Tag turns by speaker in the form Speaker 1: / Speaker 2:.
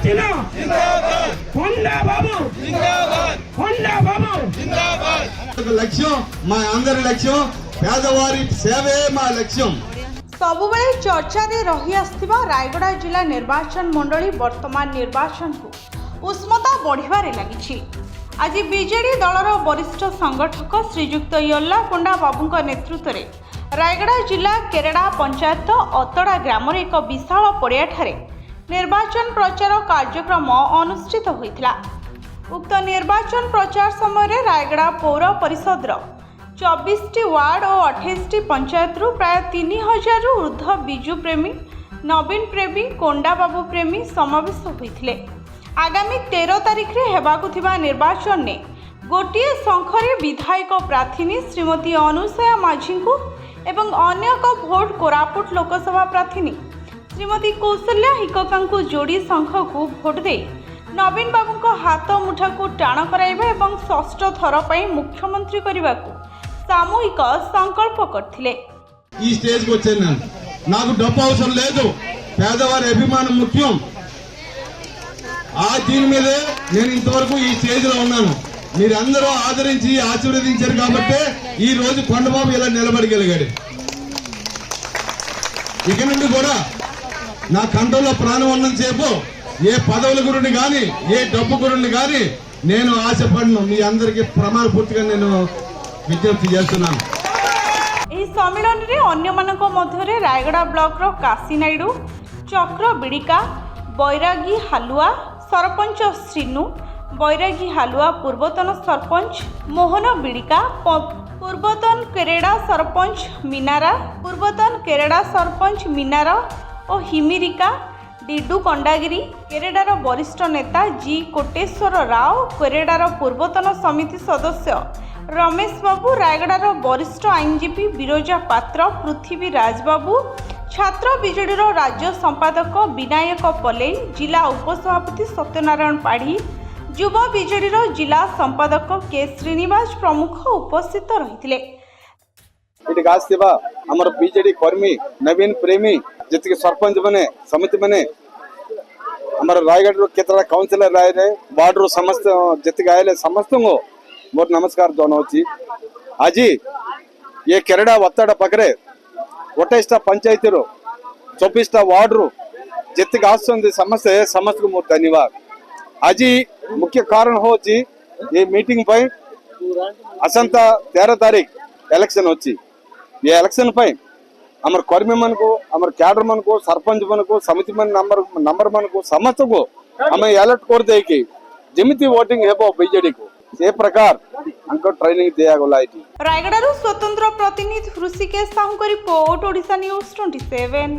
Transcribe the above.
Speaker 1: చిన్న కొండా బాబు కొండా బాబు
Speaker 2: లక్ష్యం మా అందరి లక్ష్యం పేదవారి సేవే మా లక్ష్యం।
Speaker 3: सबुबले चर्चा रे रही आसथिबा रायगड़ा जिला निर्वाचन मंडली वर्तमान निर्वाचन को उष्मता बढ़िबारे लागिछि। आज बीजेडी दलर वरिष्ठ संगठक श्रीजुक्त यल्लाकोंडा बाबूंक नेतृत्व में रायगड़ा जिला केरेड़ा पंचायत अतड़ा ग्राम एक विशाल पड़ियाठारे निर्वाचन प्रचार कार्यक्रम अनुष्ठित होइथिला। उक्त निर्वाचन प्रचार समय रायगड़ा पौर परिषद 24टी वार्ड और 28टी पंचायत प्राय 3000 ऊर्ध्व बिजु प्रेमी नवीन प्रेमी कोंडा बाबू प्रेमी समावेश होते। आगामी 13 तारिख रे हेबाकु थिबा निर्वाचन ने गोटे शंखरे विधायक प्रार्थी श्रीमती अनुसया माझी को एवं अन्य एक भोट कोरापुट लोकसभा प्रार्थी श्रीमती कौशल्या हिकका को जोड़ी शंख को भोट दे नवीन बाबू को हाथ मुठा को टाण कराइबा एवं षष्ठ थर पर मुख्यमंत्री करने को सामूहिक संकल्प करथिले।
Speaker 2: ఈ స్టేజ్ కి వచ్చాను నాకు డబ్బు అవసరం లేదు పేదవారి అభిమానం ముఖ్యం ఆ దీని మీదే నేను ఇంతవరకు ఈ స్టేజ్ లో ఉన్నాను మీరందరూ ఆదరించి ఆశీర్వదించారు కాబట్టి ఈ రోజు కొండబాబు ఇలా నిలబడగలిగాడు ఇక నుండి కూడా నా కంట్రోల్లో ప్రాణం ఉన్నంతసేపు ఏ పదవుల గురించి కానీ ఏ డబ్బు గురించి కానీ నేను ఆశపడను మీ అందరికీ ప్రమాణ పూర్తిగా నేను विज्ञप्ति
Speaker 3: सम्मेलन में अन्य मध्य रायगड़ा ब्लॉक रो काशी नायडू चक्र बिड़िका बैरागी हालुआ सरपंच श्रीनु बैरागी हालुआ पूर्वतन सरपंच मोहन बिड़िका पूर्वतन केरेड़ा सरपंच मीनारा पूर्वतन केरेड़ा सरपंच मीनारा और हिमिरिका डिडू कंडागिरी केरेडार वरिष्ठ नेता जी कोटेश्वर राव केरेडार पूर्वतन समिति सदस्य रमेश बाबू रायगड़ार वरिष्ठ आईनजीवी बिरोजा पात्र पृथ्वी राजबाबू छात्र बीजेडीर राज्य संपादक विनायक पले जिला उपसभापति सत्यनारायण पाढ़ी युव बीजेडीर जिला संपादक के श्रीनिवास प्रमुख उपस्थित रही।
Speaker 4: बीजेडी कर्मी नवीन प्रेमी जी सरपंच बने समिति बने हमारे रायगढ़ केतरा काउंसिलर रहे वार्ड समस्त जी आये समस्त को मोर नमस्कार जनावि। आज ये केरड़ा वत्तड़ पकरे 28टा पंचायती 24टा वार्ड जितने आसुंदी समस्या समस्त को मोर धन्यवाद। आज मुख्य कारण हो ये मीटिंग पे असंता 13 तारीख इलेक्शन होची ये इलेक्शन पे हमारे कर्मी मन को हमारे कैडर मन को सरपंच मन को समिति मन नंबर मन को समस्त को हमें अलर्ट कर दे कि जमिति वोटिंग है बीजेडी को ये प्रकार हमको ट्रेनिंग दिया गला।
Speaker 3: रायगड़ा स्वतंत्र प्रतिनिधि ऋषिकेश साहू को रिपोर्ट ओडिशा न्यूज 27।